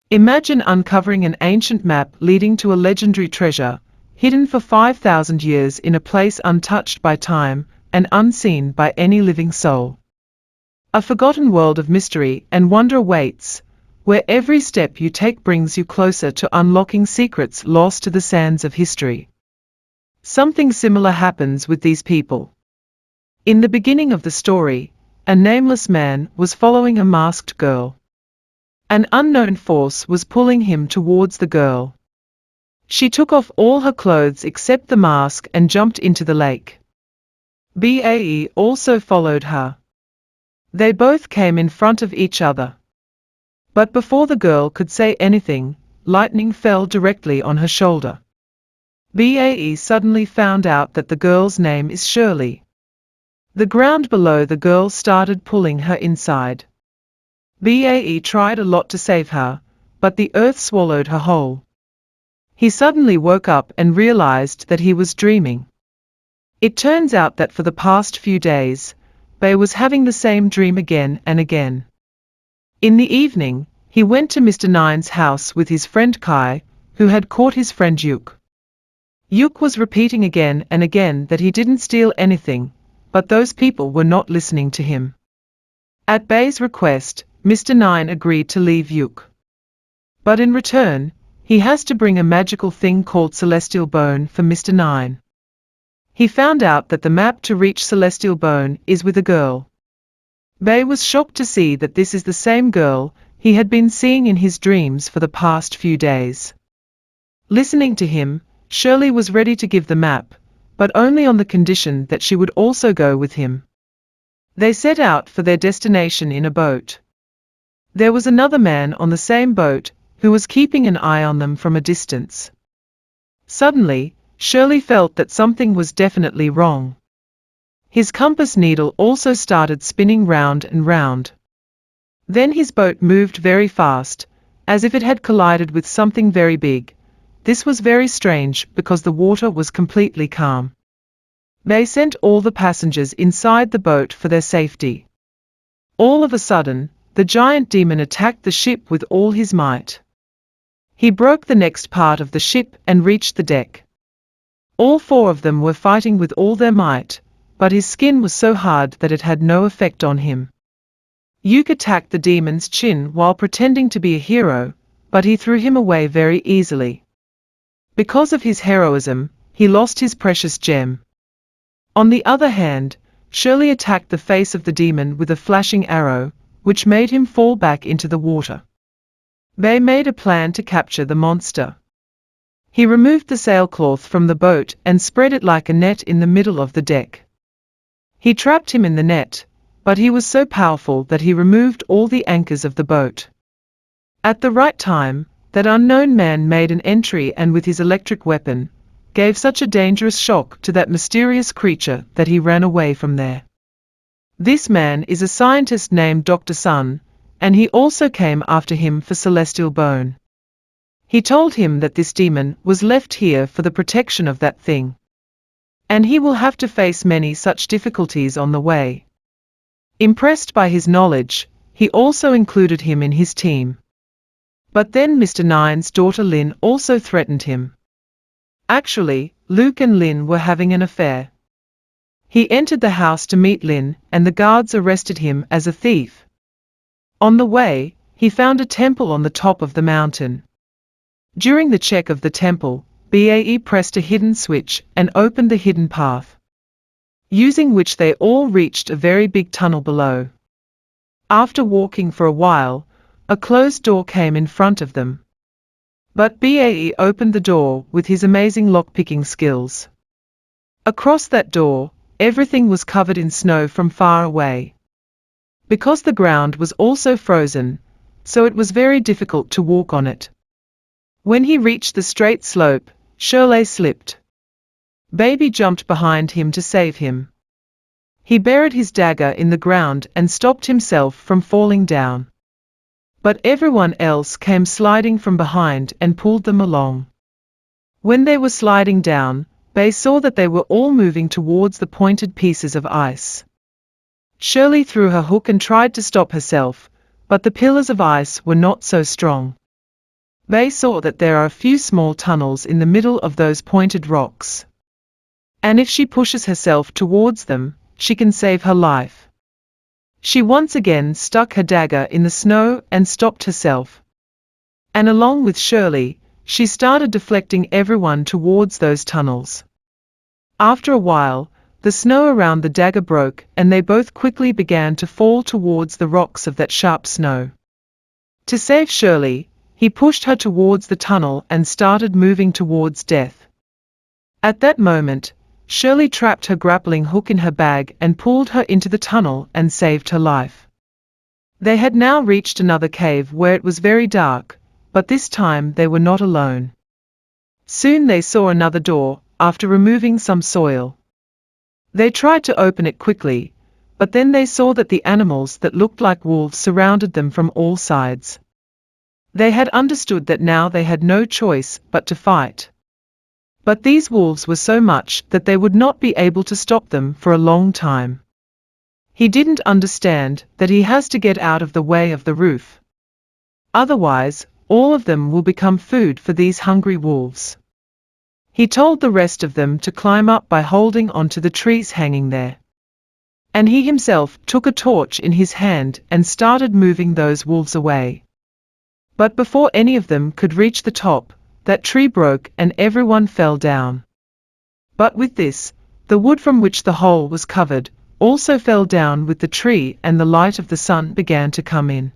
Imagine uncovering an ancient map leading to a legendary treasure, hidden for 5,000 years in a place untouched by time and unseen by any living soul. A forgotten world of mystery and wonder awaits, where every step you take brings you closer to unlocking secrets lost to the sands of history. Something similar happens with these people. In the beginning of the story, a nameless man was following a masked girl. An unknown force was pulling him towards the girl. She took off all her clothes except the mask and jumped into the lake. Bae also followed her. They both came in front of each other. But before the girl could say anything, lightning fell directly on her shoulder. Bae suddenly found out that the girl's name is Shirley. The ground below the girl started pulling her inside. Bae tried a lot to save her, but the earth swallowed her whole. He suddenly woke up and realized that he was dreaming. It turns out that for the past few days, Bae was having the same dream again and again. In the evening, he went to Mr. Nine's house with his friend Kai, who had caught his friend Yuk. Yuk was repeating again and again that he didn't steal anything, but those people were not listening to him. At Bae's request, Mr. Nine agreed to leave Yuk. But in return, he has to bring a magical thing called Celestial Bone for Mr. Nine. He found out that the map to reach Celestial Bone is with a girl. Bae was shocked to see that this is the same girl he had been seeing in his dreams for the past few days. Listening to him, Shirley was ready to give the map, but only on the condition that she would also go with him. They set out for their destination in a boat. There was another man on the same boat who was keeping an eye on them from a distance. Suddenly, Shirley felt that something was definitely wrong. His compass needle also started spinning round and round. Then his boat moved very fast, as if it had collided with something very big. This was very strange because the water was completely calm. They sent all the passengers inside the boat for their safety. All of a sudden, the giant demon attacked the ship with all his might. He broke the next part of the ship and reached the deck. All four of them were fighting with all their might, but his skin was so hard that it had no effect on him. Yuk attacked the demon's chin while pretending to be a hero, but he threw him away very easily. Because of his heroism, he lost his precious gem. On the other hand, Shirley attacked the face of the demon with a flashing arrow, which made him fall back into the water. Bae made a plan to capture the monster. He removed the sailcloth from the boat and spread it like a net in the middle of the deck. He trapped him in the net, but he was so powerful that he removed all the anchors of the boat. At the right time, that unknown man made an entry and with his electric weapon, gave such a dangerous shock to that mysterious creature that he ran away from there. This man is a scientist named Dr. Sun, and he also came after him for Celestial Bone. He told him that this demon was left here for the protection of that thing. And he will have to face many such difficulties on the way. Impressed by his knowledge, he also included him in his team. But then Mr. Nine's daughter Lin also threatened him. Actually, Luke and Lin were having an affair. He entered the house to meet Lin, and the guards arrested him as a thief. On the way, he found a temple on the top of the mountain. During the check of the temple, Bae pressed a hidden switch and opened the hidden path, using which they all reached a very big tunnel below. After walking for a while, a closed door came in front of them. But Bae opened the door with his amazing lock-picking skills. Across that door, everything was covered in snow from far away. Because the ground was also frozen, so it was very difficult to walk on it. When he reached the straight slope, Shirley slipped. Baby jumped behind him to save him. He buried his dagger in the ground and stopped himself from falling down. But everyone else came sliding from behind and pulled them along. When they were sliding down, Bae saw that they were all moving towards the pointed pieces of ice. Shirley threw her hook and tried to stop herself, but the pillars of ice were not so strong. Bay saw that there are a few small tunnels in the middle of those pointed rocks. And if she pushes herself towards them, she can save her life. She once again stuck her dagger in the snow and stopped herself. And along with Shirley, she started deflecting everyone towards those tunnels. After a while, the snow around the dagger broke and they both quickly began to fall towards the rocks of that sharp snow. To save Shirley, he pushed her towards the tunnel and started moving towards death. At that moment, Shirley trapped her grappling hook in her bag and pulled her into the tunnel and saved her life. They had now reached another cave where it was very dark, but this time they were not alone. Soon they saw another door, after removing some soil. They tried to open it quickly, but then they saw that the animals that looked like wolves surrounded them from all sides. They had understood that now they had no choice but to fight. But these wolves were so much that they would not be able to stop them for a long time. He didn't understand that he has to get out of the way of the roof. Otherwise, all of them will become food for these hungry wolves. He told the rest of them to climb up by holding onto the trees hanging there. And he himself took a torch in his hand and started moving those wolves away. But before any of them could reach the top, that tree broke and everyone fell down. But with this, the wood from which the hole was covered also fell down with the tree and the light of the sun began to come in.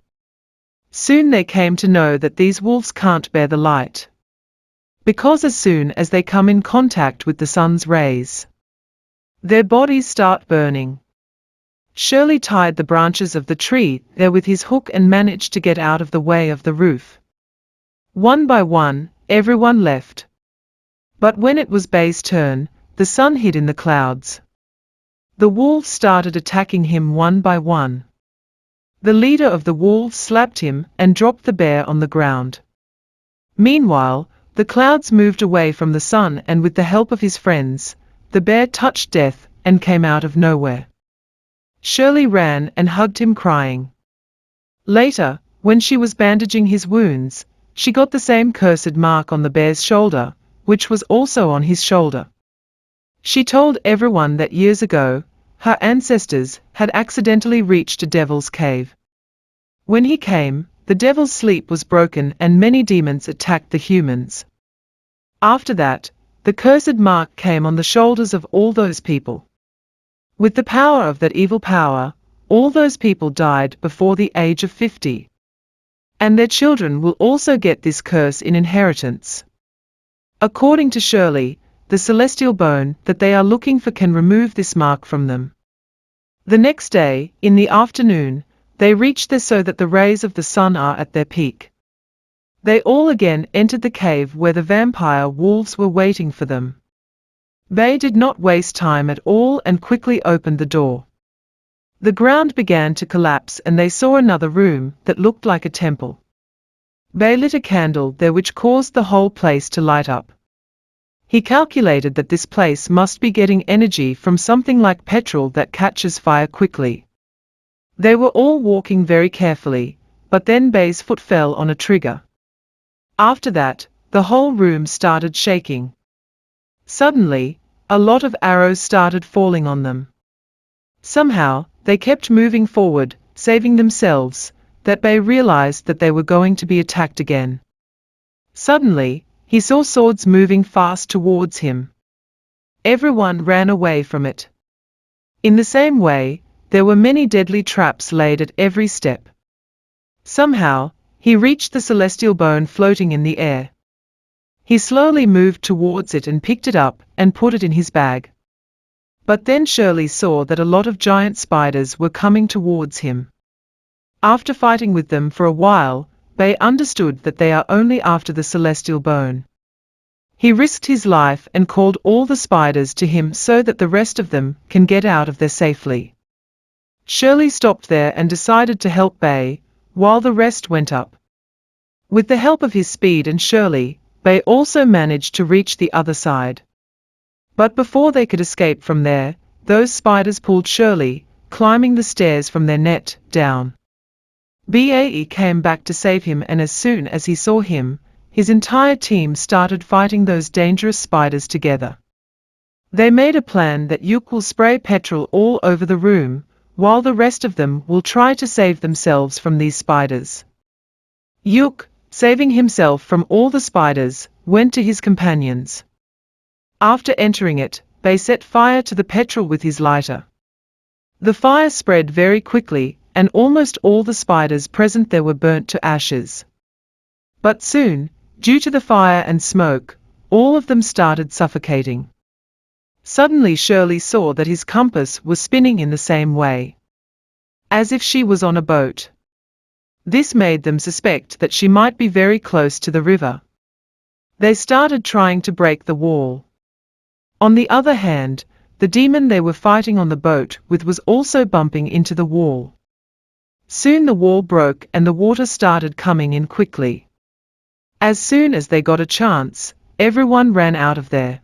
Soon they came to know that these wolves can't bear the light. Because as soon as they come in contact with the sun's rays, their bodies start burning. Shirley tied the branches of the tree there with his hook and managed to get out of the way of the roof. One by one, everyone left. But when it was Bay's turn, the sun hid in the clouds. The wolves started attacking him one by one. The leader of the wolves slapped him and dropped the bear on the ground. Meanwhile, the clouds moved away from the sun and with the help of his friends, the bear touched death and came out of nowhere. Shirley ran and hugged him crying. Later, when she was bandaging his wounds, she got the same cursed mark on the bear's shoulder, which was also on his shoulder. She told everyone that years ago, her ancestors had accidentally reached a devil's cave. When he came, the devil's sleep was broken and many demons attacked the humans. After that, the cursed mark came on the shoulders of all those people. With the power of that evil power, all those people died before the age of 50. And their children will also get this curse in inheritance. According to Shirley, the celestial bone that they are looking for can remove this mark from them. The next day, in the afternoon, they reach there so that the rays of the sun are at their peak. They all again entered the cave where the vampire wolves were waiting for them. Bay did not waste time at all and quickly opened the door. The ground began to collapse and they saw another room that looked like a temple. Bay lit a candle there which caused the whole place to light up. He calculated that this place must be getting energy from something like petrol that catches fire quickly. They were all walking very carefully, but then Bay's foot fell on a trigger. After that, the whole room started shaking. Suddenly, a lot of arrows started falling on them. Somehow, they kept moving forward, saving themselves, that Bay realized that they were going to be attacked again. Suddenly, he saw swords moving fast towards him. Everyone ran away from it. In the same way, there were many deadly traps laid at every step. Somehow, he reached the celestial bone floating in the air. He slowly moved towards it and picked it up and put it in his bag. But then Shirley saw that a lot of giant spiders were coming towards him. After fighting with them for a while, Bay understood that they are only after the celestial bone. He risked his life and called all the spiders to him so that the rest of them can get out of there safely. Shirley stopped there and decided to help Bay, while the rest went up. With the help of his speed and Shirley, Bay also managed to reach the other side. But before they could escape from there, those spiders pulled Shirley, climbing the stairs from their net, down. Bae came back to save him and as soon as he saw him, his entire team started fighting those dangerous spiders together. They made a plan that Yuk will spray petrol all over the room, while the rest of them will try to save themselves from these spiders. Yuk, saving himself from all the spiders, went to his companions. After entering it, they set fire to the petrol with his lighter. The fire spread very quickly, and almost all the spiders present there were burnt to ashes. But soon, due to the fire and smoke, all of them started suffocating. Suddenly Shirley saw that his compass was spinning in the same way, as if she was on a boat. This made them suspect that she might be very close to the river. They started trying to break the wall. On the other hand, the demon they were fighting on the boat with was also bumping into the wall. Soon the wall broke and the water started coming in quickly. As soon as they got a chance, everyone ran out of there.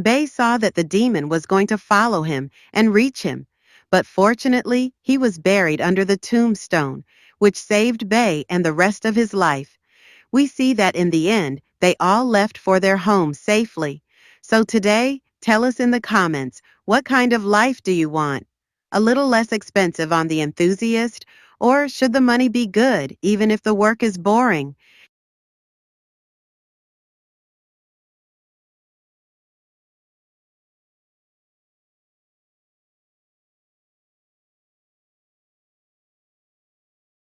Bay saw that the demon was going to follow him and reach him, but fortunately he was buried under the tombstone, which saved Bay and the rest of his life. We see that in the end, they all left for their homes safely. So today, tell us in the comments, what kind of life do you want? A little less expensive on the enthusiast, or should the money be good even if the work is boring?